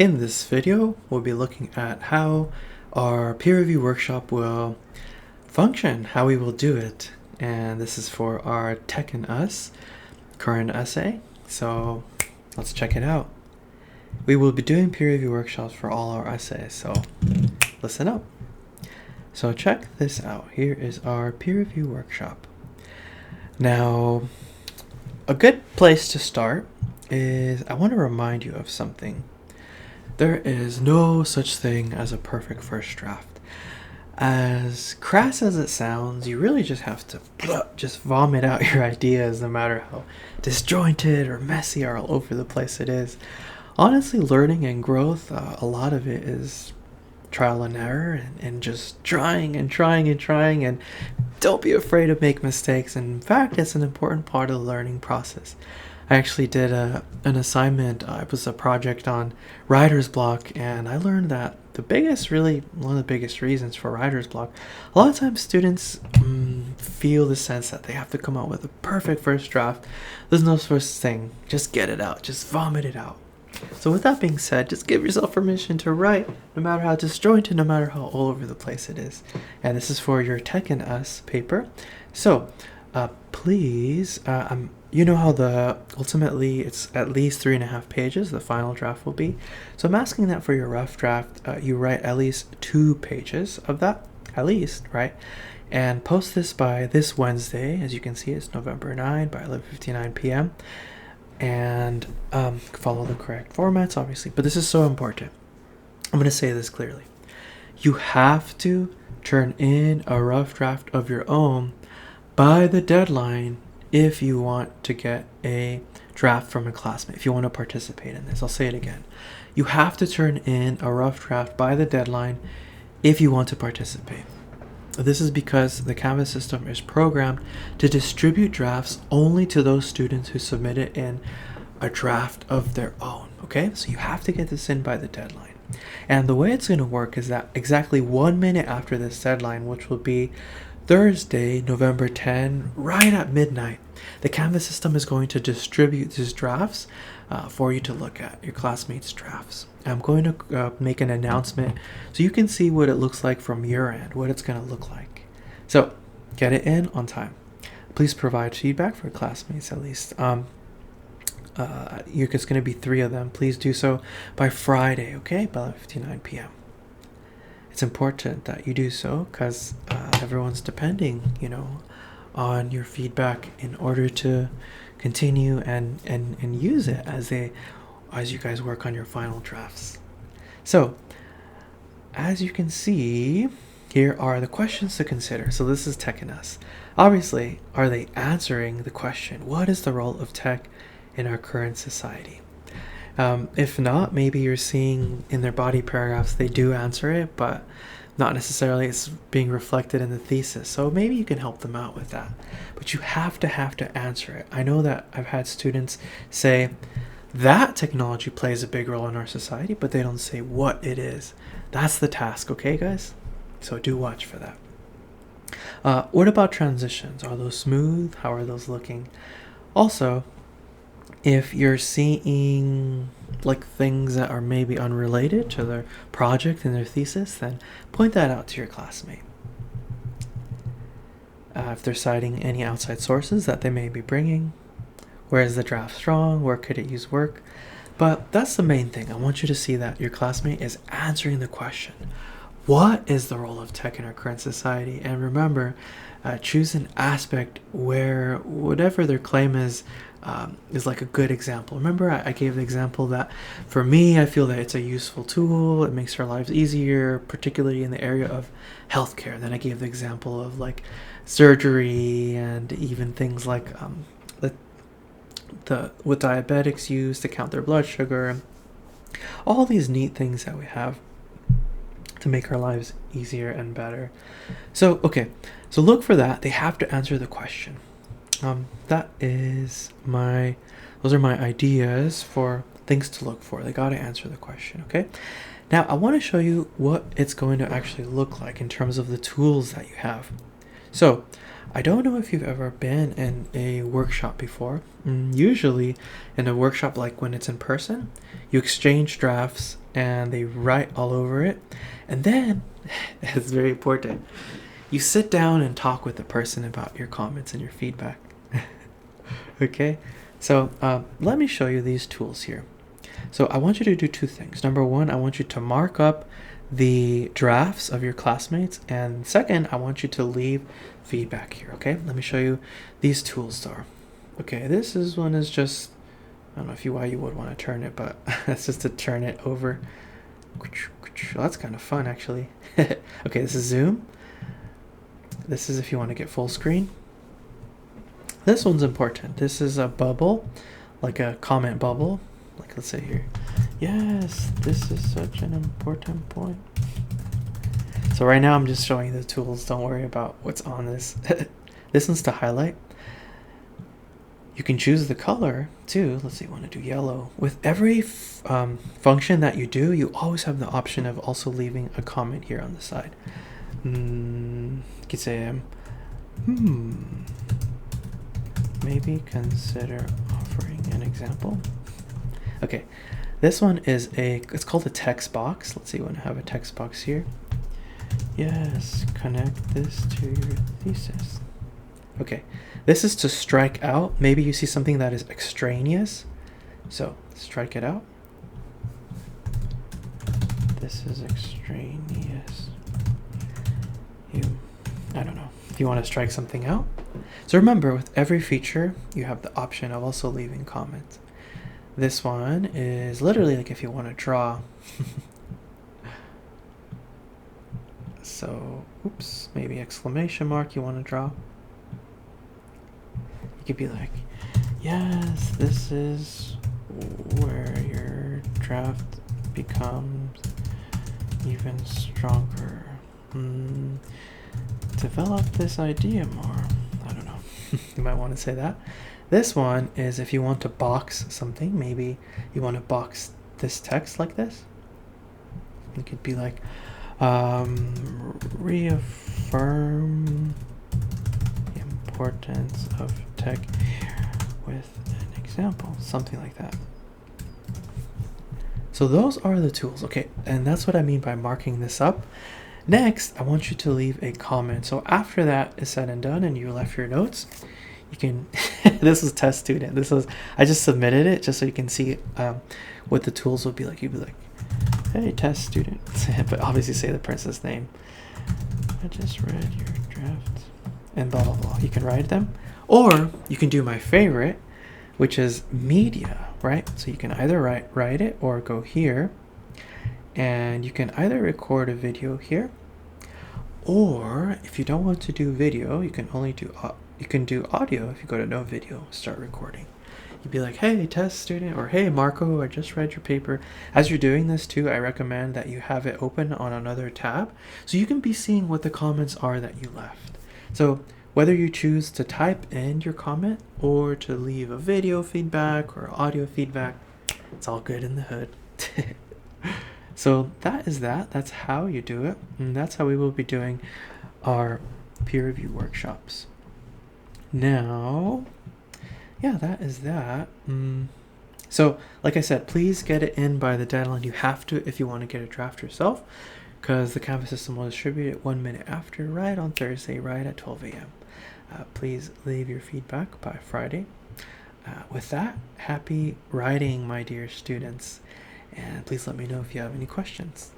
In this video, we'll be looking at how our peer review workshop will function, how we will do it. And this is for our Tech and Us current essay. So let's check it out. We will be doing peer review workshops for all our essays, so listen up. So check this out. Here is our peer review workshop. Now, a good place to start is I want to remind you of something. There is no such thing as a perfect first draft. As crass as it sounds, you really just have to just vomit out your ideas, no matter how disjointed or messy or all over the place it is. Honestly, learning and growth, a lot of it is trial and error and just trying and don't be afraid to make mistakes. And in fact, it's an important part of the learning process. I actually did an assignment. It was a project on writer's block, and I learned that one of the biggest reasons for writer's block, a lot of times students feel the sense that they have to come out with a perfect first draft. There's no such thing. Just get it out. Just vomit it out. So with that being said, just give yourself permission to write, no matter how disjointed, no matter how all over the place it is. And this is for your Tech and Us paper. So please, you know how ultimately it's at least 3.5 pages, the final draft will be. So I'm asking that for your rough draft, you write at least 2 pages of that, at least, right? And post this by this Wednesday. As you can see, it's November 9 by 11:59 p.m. And follow the correct formats, obviously. But this is so important. I'm going to say this clearly. You have to turn in a rough draft of your own by the deadline if you want to get a draft from a classmate, if you want to participate in this. I'll say it again. You have to turn in a rough draft by the deadline if you want to participate. This is because the Canvas system is programmed to distribute drafts only to those students who submit it in a draft of their own, okay? So you have to get this in by the deadline. And the way it's going to work is that exactly 1 minute after this deadline, which will be Thursday, November 10, right at midnight, the Canvas system is going to distribute these drafts for you to look at, your classmates' drafts. I'm going to make an announcement so you can see what it looks like from your end, what it's going to look like. So get it in on time. Please provide feedback for classmates at least. It's going to be 3 of them. Please do so by Friday, okay, by 11:59 p.m. It's important that you do so because everyone's depending, on your feedback in order to continue and use it as you guys work on your final drafts. So, as you can see, here are the questions to consider. So this is Tech and Us. Obviously, are they answering the question, what is the role of tech in our current society? If not, maybe you're seeing in their body paragraphs they do answer it, but not necessarily it's being reflected in the thesis. So maybe you can help them out with that. But you have to answer it. I know that I've had students say that technology plays a big role in our society, but they don't say what it is. That's the task, okay, guys? So do watch for that. What about transitions? Are those smooth? How are those looking? Also, if you're seeing things that are maybe unrelated to their project and their thesis, then point that out to your classmate. If they're citing any outside sources that they may be bringing, where is the draft strong? Where could it use work? But that's the main thing. I want you to see that your classmate is answering the question. What is the role of tech in our current society? And remember, choose an aspect where whatever their claim is like a good example. Remember, I gave the example that for me, I feel that it's a useful tool. It makes our lives easier, particularly in the area of healthcare. Then I gave the example of surgery and even things like what diabetics use to count their blood sugar. All these neat things that we have to make our lives easier and better. So look for that. They have to answer the question. Those are my ideas for things to look for. They got to answer the question, okay? Now, I want to show you what it's going to actually look like in terms of the tools that you have. So, I don't know if you've ever been in a workshop before. Usually, in a workshop, like when it's in person, you exchange drafts and they write all over it. And then, it's very important, you sit down and talk with the person about your comments and your feedback. Okay? So, let me show you these tools here. So, I want you to do two things. Number one, I want you to mark up the drafts of your classmates, and second, I want you to leave feedback here. Okay, let me show you these tools are. Okay, this is one is just, I don't know if you why you would want to turn it, but that's just to turn it over. Well, that's kind of fun actually. Okay, this is Zoom. This is if you want to get full screen. This one's important. This is a bubble, like a comment bubble. Like let's say here, yes, this is such an important point. So right now I'm just showing the tools. Don't worry about what's on this. This one's to highlight. You can choose the color too. Let's say you want to do yellow. With every function that you do, you always have the option of also leaving a comment here on the side. You could say, maybe consider offering an example. Okay, this one is it's called a text box. Let's see, you want to have a text box here. Yes, connect this to your thesis. Okay, this is to strike out. Maybe you see something that is extraneous. So strike it out. This is extraneous. I don't know. If you want to strike something out. So remember, with every feature, you have the option of also leaving comments. This one is literally like if you want to draw. So, oops, maybe exclamation mark you want to draw. You could be like, yes, this is where your draft becomes even stronger. Develop this idea more. I don't know. You might want to say that. This one is if you want to box something. Maybe you want to box this text like this. It could be like, reaffirm the importance of tech here with an example. Something like that. So those are the tools. Okay, and that's what I mean by marking this up. Next, I want you to leave a comment. So after that is said and done and you left your notes, you can, this is test student. I just submitted it just so you can see what the tools will be like. You'd be like, hey, test student, but obviously say the princess name. I just read your draft and blah, blah, blah. You can write them, or you can do my favorite, which is media, right? So you can either write it or go here, and you can either record a video here, or if you don't want to do video, you can only do audio. If you go to no video, start recording. You'd be like, hey, test student, or hey, Marco, I just read your paper. As you're doing this too, I recommend that you have it open on another tab so you can be seeing what the comments are that you left. So whether you choose to type in your comment or to leave a video feedback or audio feedback, it's all good in the hood. So that's how you do it. And that's how we will be doing our peer review workshops. Now, yeah, that is that. So like I said, please get it in by the deadline. You have to if you want to get a draft yourself, because the Canvas system will distribute it 1 minute after, right on Thursday, right at 12 a.m. Please leave your feedback by Friday. With that, happy writing, my dear students, and please let me know if you have any questions.